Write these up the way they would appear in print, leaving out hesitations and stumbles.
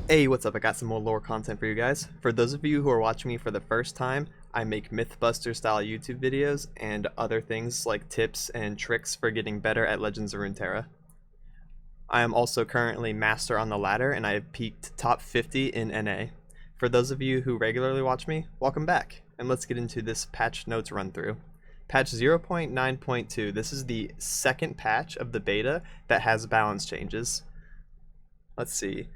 Hey, what's up? I got some more lore content for you guys. For those of you who are watching me for the first time, I make Mythbuster style YouTube videos and other things like tips and tricks for getting better at Legends of Runeterra. I am also currently Master on the ladder and I have peaked top 50 in NA. For those of you who regularly watch me, welcome back, and let's get into this patch notes run through. Patch 0.9.2, this is the second patch of the beta that has balance changes. Let's see.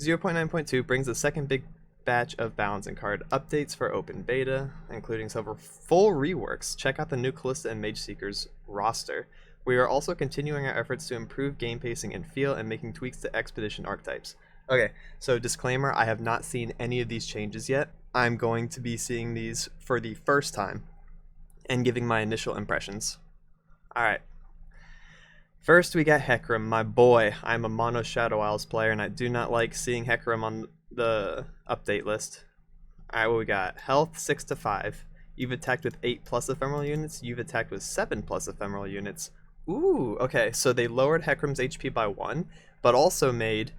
0.9.2 brings the second big batch of balancing card updates for open beta, including several full reworks. Check out the new Callista and Mage Seekers roster. We are also continuing our efforts to improve game pacing and feel and making tweaks to expedition archetypes. Okay, so disclaimer, I have not seen any of these changes yet. I'm going to be seeing these for the first time and giving my initial impressions. Alright. First, we got Hecarim, my boy. I'm a mono Shadow Isles player, and I do not like seeing Hecarim on the update list. Alright, what we got? Health 6 to 5. You've attacked with 8 plus ephemeral units. You've attacked with 7 plus ephemeral units. Ooh, okay, so they lowered Hecarim's HP by 1, but also made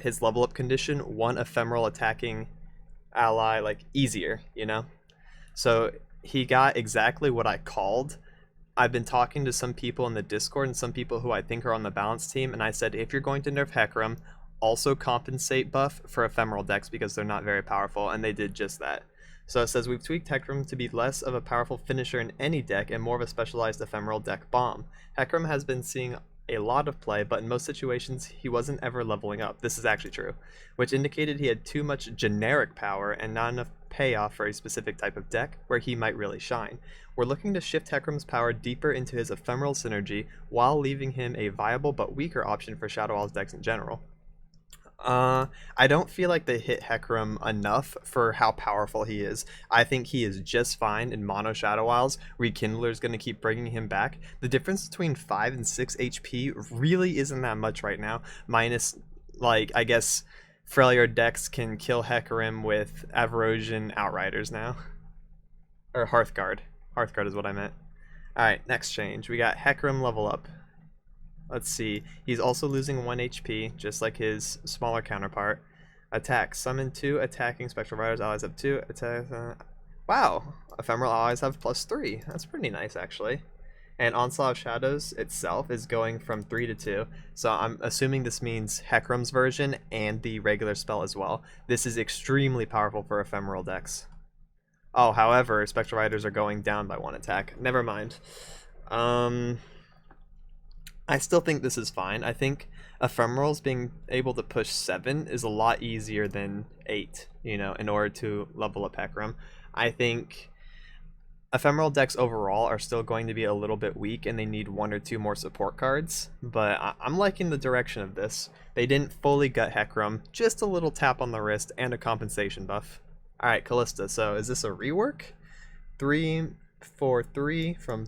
his level up condition 1 ephemeral attacking ally like easier, you know? So he got exactly what I called. I've been talking to some people in the Discord and some people who I think are on the balance team, and I said, if you're going to nerf Hecarim, also compensate buff for ephemeral decks because they're not very powerful, and they did just that. So it says, we've tweaked Hecarim to be less of a powerful finisher in any deck and more of a specialized ephemeral deck bomb. Hecarim has been seeing a lot of play, but in most situations he wasn't ever leveling up. This is actually true, which indicated he had too much generic power and not enough payoff for a specific type of deck where he might really shine. We're looking to shift Hecarim's power deeper into his ephemeral synergy while leaving him a viable but weaker option for Shadow Isles decks in general. I don't feel like they hit Hecarim enough for how powerful he is. I think he is just fine in mono Shadow Isles. Rekindler is going to keep bringing him back. The difference between 5 and 6 HP really isn't that much right now, minus, like, I guess Freljord decks can kill Hecarim with Averosian Outriders now. Or Hearthguard. Hearthguard is what I meant. Alright, next change. We got Hecarim level up. Let's see. He's also losing 1 HP, just like his smaller counterpart. Attack. Summon 2 attacking Spectral Riders. Allies have 2. Attack. Wow! Ephemeral allies have +3. That's pretty nice, actually. And Onslaught of Shadows itself is going from 3 to 2. So I'm assuming this means Hecarim's version and the regular spell as well. This is extremely powerful for ephemeral decks. Oh, however, Spectral Riders are going down by 1 attack. Never mind. I still think this is fine. I think Ephemerals being able to push 7 is a lot easier than 8, you know, in order to level up Hecarim. I think Ephemeral decks overall are still going to be a little bit weak and they need 1 or 2 more support cards, but I'm liking the direction of this. They didn't fully gut Hecarim, just a little tap on the wrist and a compensation buff. Alright, Callista, so is this a rework? 3 for 3 from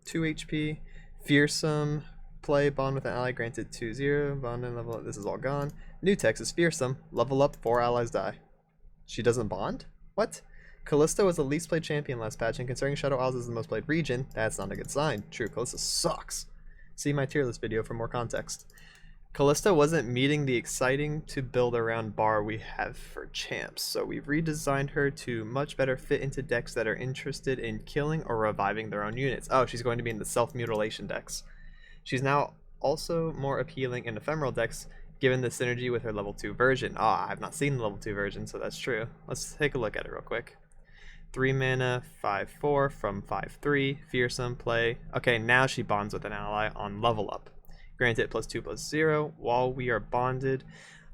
2 HP, Fearsome, play, bond with an ally, granted 2-0, bond and level up, this is all gone. New text is Fearsome, level up, 4 allies die. She doesn't bond? What? Callista was the least played champion last patch, and considering Shadow Isles is the most played region, that's not a good sign. True, Callista sucks. See my tier list video for more context. Callista wasn't meeting the exciting to build around bar we have for champs, so we've redesigned her to much better fit into decks that are interested in killing or reviving their own units. Oh, she's going to be in the self-mutilation decks. She's now also more appealing in ephemeral decks, given the synergy with her level 2 version. Ah, I've not seen the level 2 version, so that's true. Let's take a look at it real quick. 3 mana, 5/4 from 5/3, Fearsome, play. Okay, now she bonds with an ally on level up. Granted +2/+0 while we are bonded.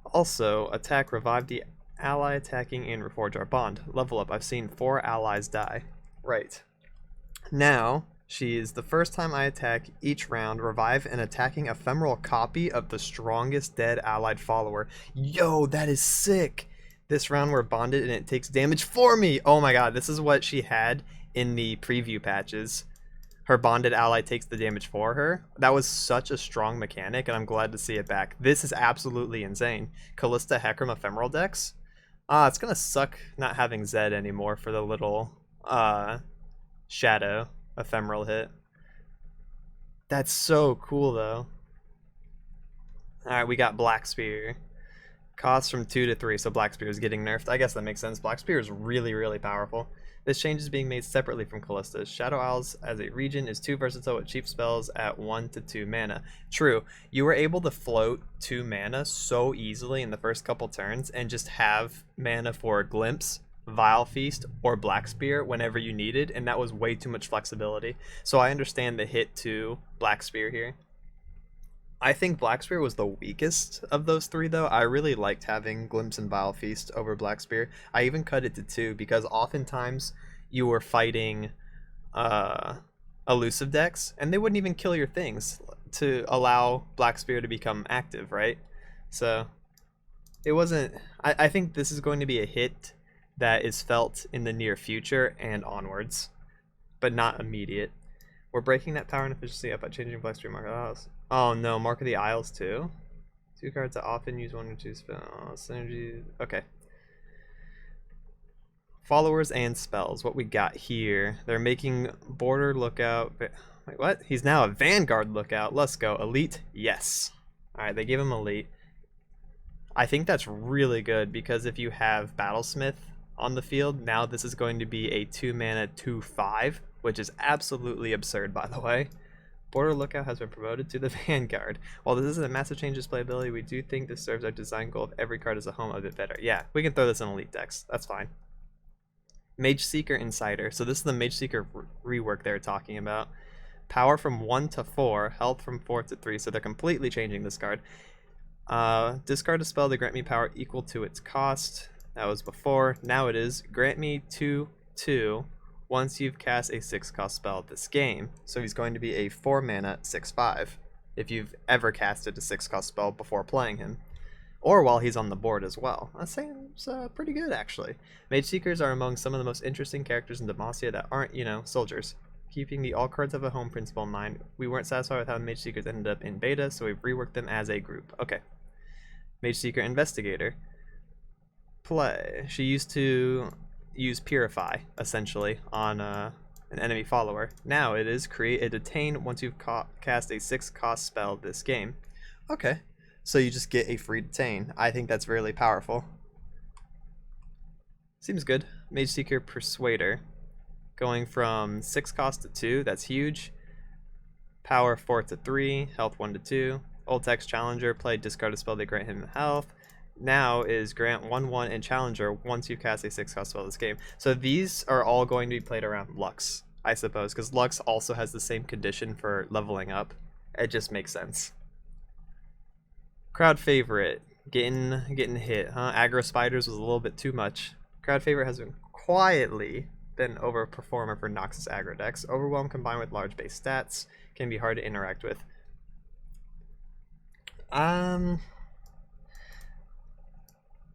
Also, attack, revive the ally attacking, and reforge our bond. Level up, I've seen 4 allies die. Right. Now, she is the first time I attack each round, revive an attacking ephemeral copy of the strongest dead allied follower. Yo, that is sick! This round we're bonded and it takes damage for me! Oh my god, this is what she had in the preview patches. Her bonded ally takes the damage for her. That was such a strong mechanic, and I'm glad to see it back. This is absolutely insane. Callista Hecarim ephemeral decks? It's gonna suck not having Zed anymore for the little, Shadow ephemeral hit. That's so cool though. Alright, we got Black Spear. Cost from 2 to 3, so Black Spear is getting nerfed. I guess that makes sense. Black Spear is really, really powerful. This change is being made separately from Callista's. Shadow Isles as a region is too versatile with cheap spells at 1 to 2 mana. True, you were able to float 2 mana so easily in the first couple turns and just have mana for Glimpse, Vile Feast, or Black Spear whenever you needed, and that was way too much flexibility. So I understand the hit to Black Spear here. I think Black Spear was the weakest of those three, though. I really liked having Glimpse and Vile Feast over Black Spear. I even cut it to 2 because oftentimes you were fighting elusive decks, and they wouldn't even kill your things to allow Black Spear to become active, right? So it wasn't... I think this is going to be a hit that is felt in the near future and onwards, but not immediate. We're breaking that power and efficiency up by changing Black Spear Mark of the Isles. Oh no, Mark of the Isles too? 2 cards that often use 1 or 2 spells. Synergy. Okay. Followers and spells. What we got here. They're making Border Lookout. Wait, what? He's now a Vanguard Lookout. Let's go. Elite? Yes. Alright, they give him Elite. I think that's really good because if you have Battlesmith on the field, now this is going to be a 2 mana 2/5, which is absolutely absurd, by the way. Border Lookout has been promoted to the Vanguard. While this isn't a massive change in playability, we do think this serves our design goal of every card as a home a bit better. Yeah, we can throw this in Elite decks. That's fine. Mage Seeker Insider. So this is the Mage Seeker rework they're talking about. Power from 1 to 4, health from 4 to 3. So they're completely changing this card. Discard a spell to grant me power equal to its cost. That was before. Now it is grant me 2/2 once you've cast a 6-cost spell this game. So he's going to be a 4 mana 6/5 if you've ever casted a 6-cost spell before playing him, or while he's on the board as well. That seems pretty good, actually. Mage Seekers are among some of the most interesting characters in Demacia that aren't, you know, soldiers. Keeping the all cards have a home principle in mind, we weren't satisfied with how Mage Seekers ended up in beta, so we've reworked them as a group. Okay. Mage Seeker Investigator. Play. She used to use Purify, essentially, on an enemy follower. Now it is create a detain once you've cast a 6-cost spell this game. Okay, so you just get a free detain. I think that's really powerful. Seems good. Mage Seeker Persuader. Going from 6 cost to 2, that's huge. Power 4 to 3, health 1 to 2. Old Text Challenger, play discard a spell to grant him health. Now is grant 1/1 and Challenger once you cast a 6-cost spell this game. So these are all going to be played around Lux, I suppose, because Lux also has the same condition for leveling up. It just makes sense. Crowd favorite, getting hit, huh? Aggro Spiders was a little bit too much. Crowd favorite has been quietly been overperformer for Noxus aggro decks. Overwhelm combined with large base stats can be hard to interact with.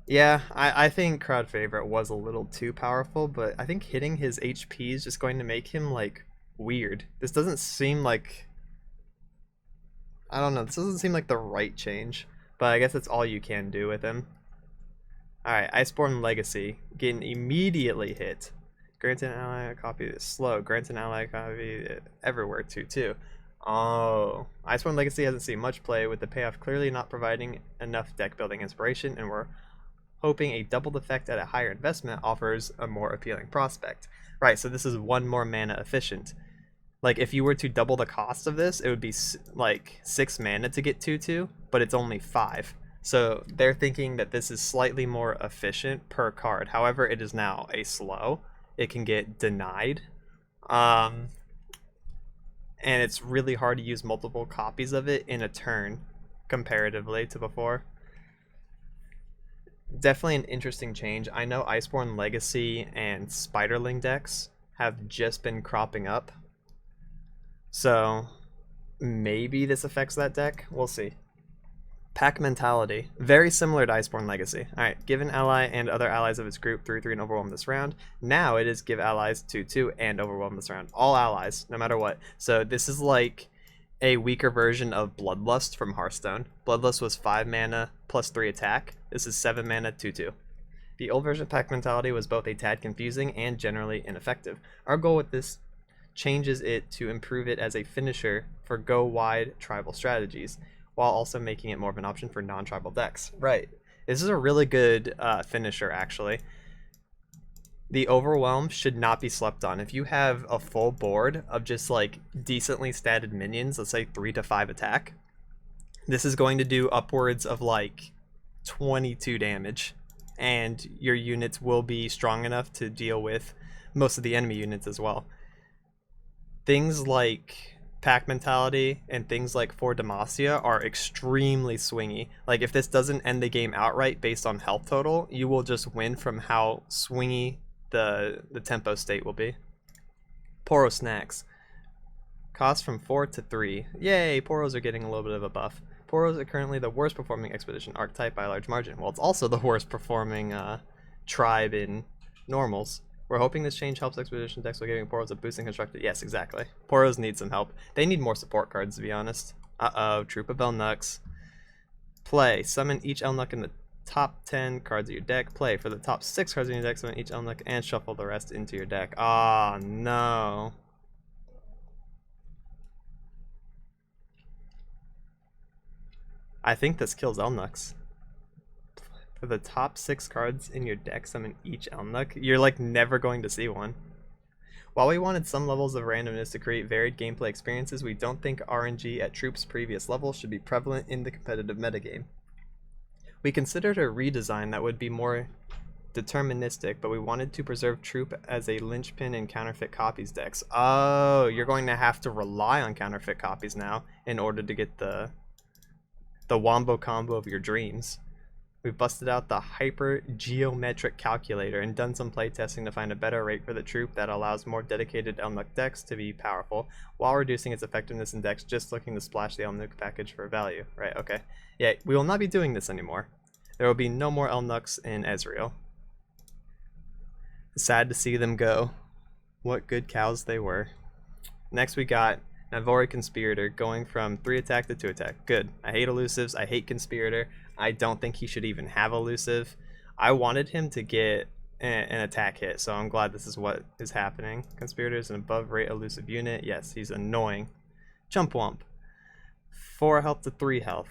Yeah, I think Crowd Favorite was a little too powerful, but I think hitting his HP is just going to make him, like, weird. This doesn't seem like... I don't know, this doesn't seem like the right change, but I guess that's all you can do with him. Alright, Iceborne Legacy, getting immediately hit. Grant an ally a copy is slow. Grant an ally a copy everywhere, too. Oh, Iceborne Legacy hasn't seen much play, with the payoff clearly not providing enough deck building inspiration, and we're hoping a doubled effect at a higher investment offers a more appealing prospect. Right, so this is 1 more mana efficient. Like, if you were to double the cost of this, it would be like 6 mana to get 2/2, but it's only 5. So they're thinking that this is slightly more efficient per card. However, it is now a slow. It can get denied. And it's really hard to use multiple copies of it in a turn comparatively to before. Definitely an interesting change. I know Iceborne Legacy and Spiderling decks have just been cropping up, so maybe this affects that deck. We'll see. Pack Mentality, very similar to Iceborne Legacy. Alright, give an ally and other allies of its group 3/3 and overwhelm this round. Now it is give allies 2/2 and overwhelm this round. All allies, no matter what. So this is like a weaker version of Bloodlust from Hearthstone. Bloodlust was 5 mana plus 3 attack. This is 7 mana 2/2. The old version of Pack Mentality was both a tad confusing and generally ineffective. Our goal with this changes it to improve it as a finisher for go-wide tribal strategies, while also making it more of an option for non-tribal decks. Right. This is a really good finisher, actually. The Overwhelm should not be slept on. If you have a full board of just like decently statted minions, let's say 3 to 5 attack, this is going to do upwards of like 22 damage. And your units will be strong enough to deal with most of the enemy units as well. Things like Pack Mentality and things like For Demacia are extremely swingy. Like if this doesn't end the game outright based on health total, you will just win from how swingy the tempo state will be. Poro Snacks. Cost from 4 to 3. Yay, Poros are getting a little bit of a buff. Poros are currently the worst performing expedition archetype by a large margin. Well, it's also the worst performing tribe in normals. We're hoping this change helps expedition decks by giving Poros a boost in constructed. Yes, exactly. Poros need some help. They need more support cards, to be honest. Uh-oh, Troop of Elnuks. Play. Summon each Elnuk in the top 10 cards of your deck. Play. For the top 6 cards in your deck, summon each Elnuk and shuffle the rest into your deck. Ah, oh, no. I think this kills Elnuks. For the top 6 cards in your deck, summon each Elnuk. You're like never going to see one. While we wanted some levels of randomness to create varied gameplay experiences, we don't think RNG at Troop's previous level should be prevalent in the competitive metagame. We considered a redesign that would be more deterministic, but we wanted to preserve Troop as a linchpin in counterfeit copies decks. Oh, you're going to have to rely on counterfeit copies now in order to get the wombo combo of your dreams. We've busted out the hyper geometric calculator and done some playtesting to find a better rate for the Troop that allows more dedicated Elnuk decks to be powerful while reducing its effectiveness in decks just looking to splash the Elnuk package for value. Right, okay. Yeah, we will not be doing this anymore. There will be no more Elnuks in Ezreal. Sad to see them go. What good cows they were. Next we got Navori Conspirator going from 3 attack to 2 attack. Good. I hate elusives. I hate Conspirator. I don't think he should even have elusive. I wanted him to get an attack hit, so I'm glad this is what is happening. Conspirator is an above rate elusive unit. Yes, he's annoying. Chump Wump. 4 health to 3 health.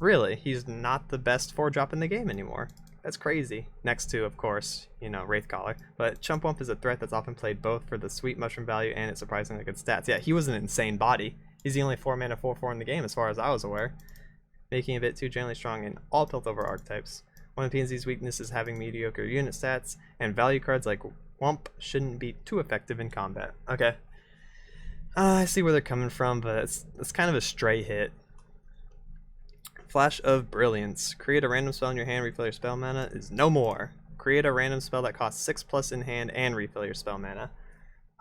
Really, he's not the best 4-drop in the game anymore. That's crazy. Next to, of course, you know, Wraithcaller. But Chump Wump is a threat that's often played both for the sweet mushroom value and its surprisingly good stats. Yeah, he was an insane body. He's the only 4-mana 4/4 in the game as far as I was aware. Making a bit too generally strong in all Piltover archetypes. One of PNZ's weaknesses is having mediocre unit stats, and value cards like Wump shouldn't be too effective in combat. Okay. I see where they're coming from, but it's kind of a stray hit. Flash of Brilliance. Create a random spell in your hand, refill your spell mana is no more. Create a random spell that costs 6+ in hand and refill your spell mana.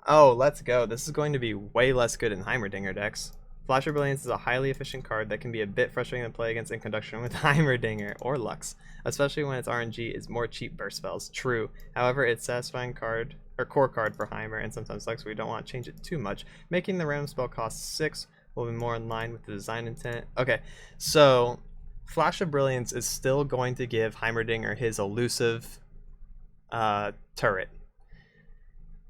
Oh, let's go. This is going to be way less good in Heimerdinger decks. Flash of Brilliance is a highly efficient card that can be a bit frustrating to play against in conjunction with Heimerdinger or Lux, especially when its RNG is more cheap burst spells. True. However, it's satisfying card or core card for Heimer and sometimes Lux, we don't want to change it too much. Making the random spell cost 6 will be more in line with the design intent. Okay, so Flash of Brilliance is still going to give Heimerdinger his elusive turret,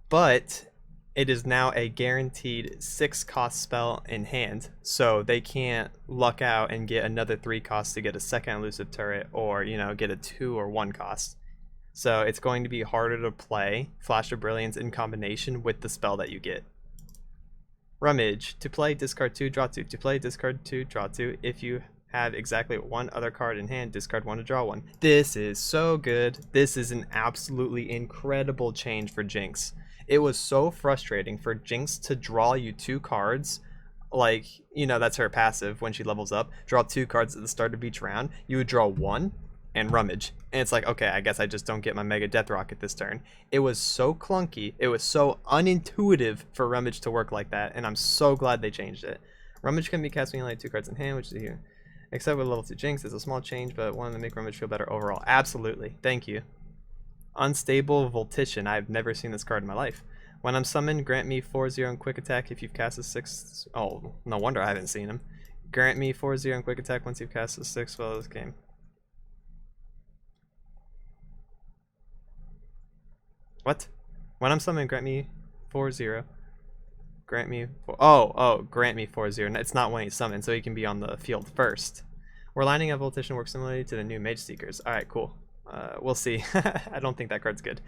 but it is now a guaranteed 6-cost spell in hand, so they can't luck out and get another 3 cost to get a second elusive turret, or, you know, get a 2 or 1 cost. So it's going to be harder to play Flash of Brilliance in combination with the spell that you get. Rummage. To play, discard 2, draw 2. To play, discard 2, draw 2. If you have exactly 1 other card in hand, discard 1 to draw 1. This is so good. This is an absolutely incredible change for Jinx. It was so frustrating for Jinx to draw you 2 cards, like, you know, that's her passive when she levels up. Draw 2 cards at the start of each round. You would draw 1 and Rummage. And it's like, okay, I guess I just don't get my Mega Death Rocket this turn. It was so clunky. It was so unintuitive for Rummage to work like that, and I'm so glad they changed it. Rummage can be cast when you only have 2 cards in hand, which is here. Except with level 2 Jinx, it's a small change, but one to make Rummage feel better overall. Absolutely. Thank you. Unstable Voltician. I've never seen this card in my life. When I'm summoned, grant me 4/0 and quick attack if you've cast a 6. Oh, no wonder I haven't seen him. Grant me 4/0 and quick attack once you've cast a 6 spell of this game. What? When I'm summoned, grant me 4/0. Grant me grant me 4/0. It's not when he's summoned, so he can be on the field first. We're lining evolution works similarly to the new Mage Seekers. Alright, cool. We'll see. I don't think that card's good.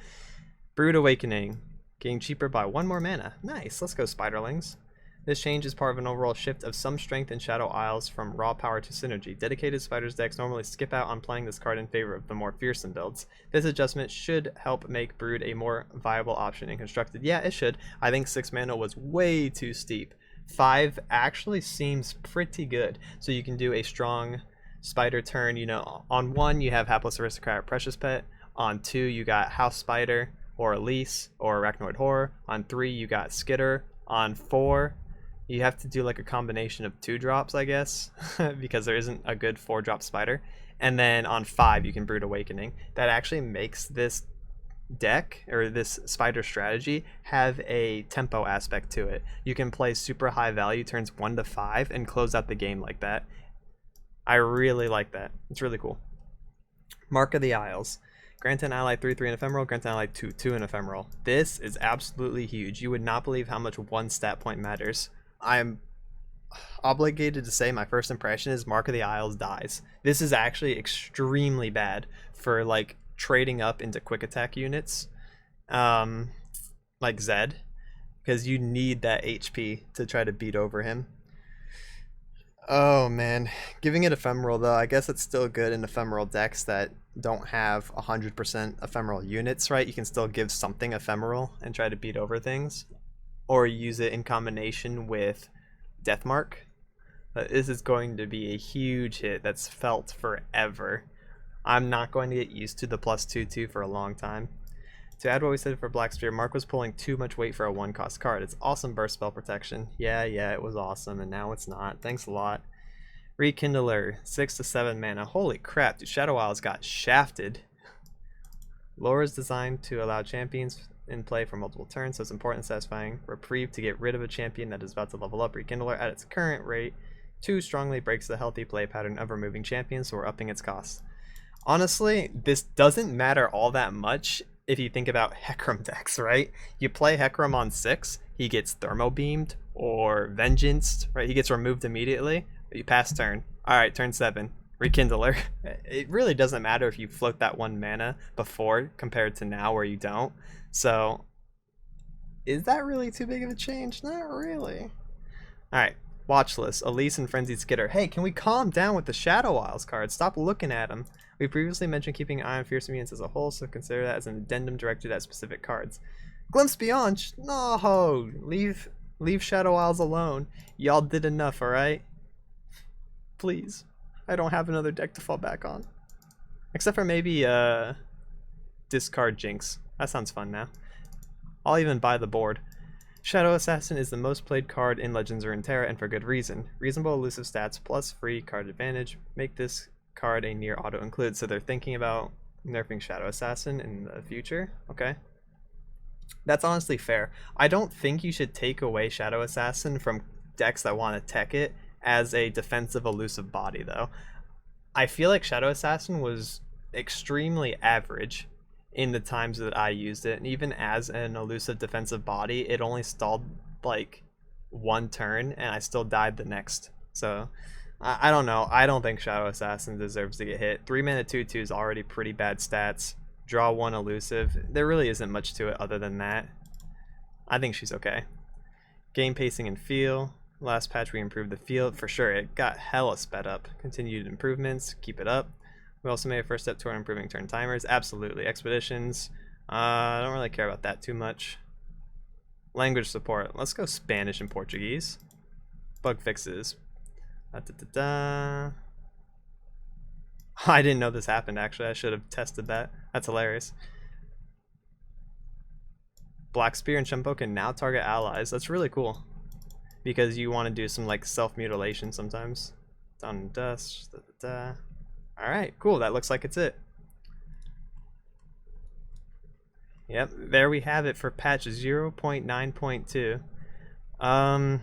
Brood Awakening. Getting cheaper by 1 more mana. Nice, let's go Spiderlings. This change is part of an overall shift of some strength in Shadow Isles from raw power to synergy. Dedicated Spiders decks normally skip out on playing this card in favor of the more fearsome builds. This adjustment should help make Brood a more viable option in Constructed. Yeah, it should. I think 6 mana was way too steep. 5 actually seems pretty good. So you can do a strong Spider turn. You know, on 1 you have Hapless Aristocrat or Precious Pet. On 2 you got House Spider or Elise or Arachnoid Horror. On 3 you got Skitter. On 4 you have to do like a combination of 2 drops, I guess, because there isn't a good 4-drop spider. And then on 5 you can Brood Awakening. That actually makes this deck, or this spider strategy, have a tempo aspect to it. You can play super high value turns 1 to 5 and close out the game like that. I really like that. It's really cool. Mark of the Isles. Grant an ally 3/3 in ephemeral, grant an ally 2/2 in ephemeral. This is absolutely huge. You would not believe how much 1 stat point matters. I'm obligated to say my first impression is Mark of the Isles dies. This is actually extremely bad for like trading up into quick attack units, like Zed, because you need that HP to try to beat over him. Oh man, giving it ephemeral though, I guess it's still good in ephemeral decks that don't have 100% ephemeral units, right? You can still give something ephemeral and try to beat over things, or use it in combination with Deathmark. This is going to be a huge hit that's felt forever. I'm not going to get used to the +2/2 for a long time. To add what we said for Black Spear, Mark was pulling too much weight for a 1-cost card. It's awesome burst spell protection. Yeah, it was awesome, and now it's not. Thanks a lot. Rekindler, 6 to 7 mana. Holy crap, dude, Shadow Isles got shafted. Lore is designed to allow champions in play for multiple turns, so it's important and satisfying reprieve to get rid of a champion that is about to level up. Rekindler at its current rate too strongly breaks the healthy play pattern of removing champions, so we're upping its cost. Honestly, this doesn't matter all that much if you think about Hecarim decks, right? You play Hecarim on 6, he gets Thermo Beamed or Vengeance, right? He gets removed immediately. You pass turn. Alright, turn 7. Rekindler. It really doesn't matter if you float that 1 mana before compared to now where you don't. So, is that really too big of a change? Not really. Alright, watch list. Elise and Frenzied Skitter. Hey, can we calm down with the Shadow Isles cards? Stop looking at them. We previously mentioned keeping an eye on fearsome units as a whole, so consider that as an addendum directed at specific cards. Glimpse Beyond? No! Leave Shadow Isles alone. Y'all did enough, alright? Please. I don't have another deck to fall back on. Except for maybe, discard Jinx. That sounds fun now. I'll even buy the board. Shadow Assassin is the most played card in Legends of Runeterra, and for good reason. Reasonable elusive stats plus free card advantage make this card a near auto include, so they're thinking about nerfing Shadow Assassin in the future. Okay. That's honestly fair. I don't think you should take away Shadow Assassin from decks that want to tech it as a defensive elusive body though. I feel like Shadow Assassin was extremely average in the times that I used it, and even as an elusive defensive body, it only stalled like 1 turn and I still died the next. So I don't know. I don't think Shadow Assassin deserves to get hit. 3 mana 2/2 is already pretty bad stats. Draw 1 elusive. There really isn't much to it other than that. I think she's okay. Game pacing and feel. Last patch we improved the field for sure. It got hella sped up. Continued improvements. Keep it up. We also made a first step toward improving turn timers. Absolutely. Expeditions. I don't really care about that too much. Language support. Let's go Spanish and Portuguese. Bug fixes. I didn't know this happened actually. I should have tested that. That's hilarious. Black Spear and Shempo can now target allies. That's really cool. Because you want to do some like self-mutilation sometimes. Down in dust. Alright, cool. That looks like it's it. Yep, there we have it for patch 0.9.2.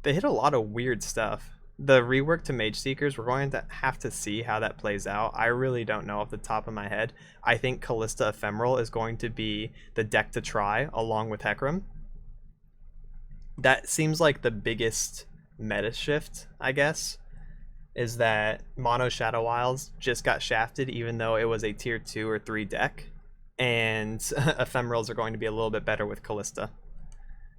They hit a lot of weird stuff. The rework to Mage Seekers, we're going to have to see how that plays out. I really don't know off the top of my head. I think Callista Ephemeral is going to be the deck to try along with Hecarim. That seems like the biggest meta shift, I guess. is that Mono Shadow Wilds just got shafted even though it was a tier 2 or 3 deck, and ephemerals are going to be a little bit better with Callista.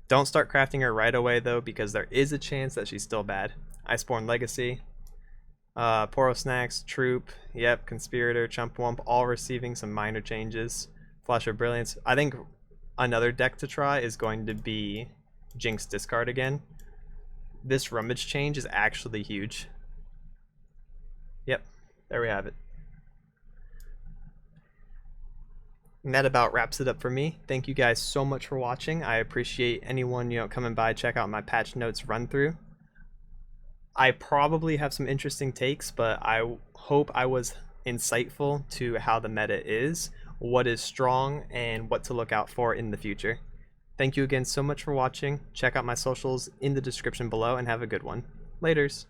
Don't start crafting her right away though, because there is a chance that she's still bad. Iceborne Legacy, Poro Snacks, Troop, yep, Conspirator, Chump Wump, all receiving some minor changes. Flash of Brilliance. I think another deck to try is going to be Jinx Discard again. This Rummage change is actually huge. Yep, there we have it. And that about wraps it up for me. Thank you guys so much for watching. I appreciate anyone, coming by, check out my patch notes run through. I probably have some interesting takes, but I hope I was insightful to how the meta is, what is strong, and what to look out for in the future. Thank you again so much for watching. Check out my socials in the description below and have a good one. Laters.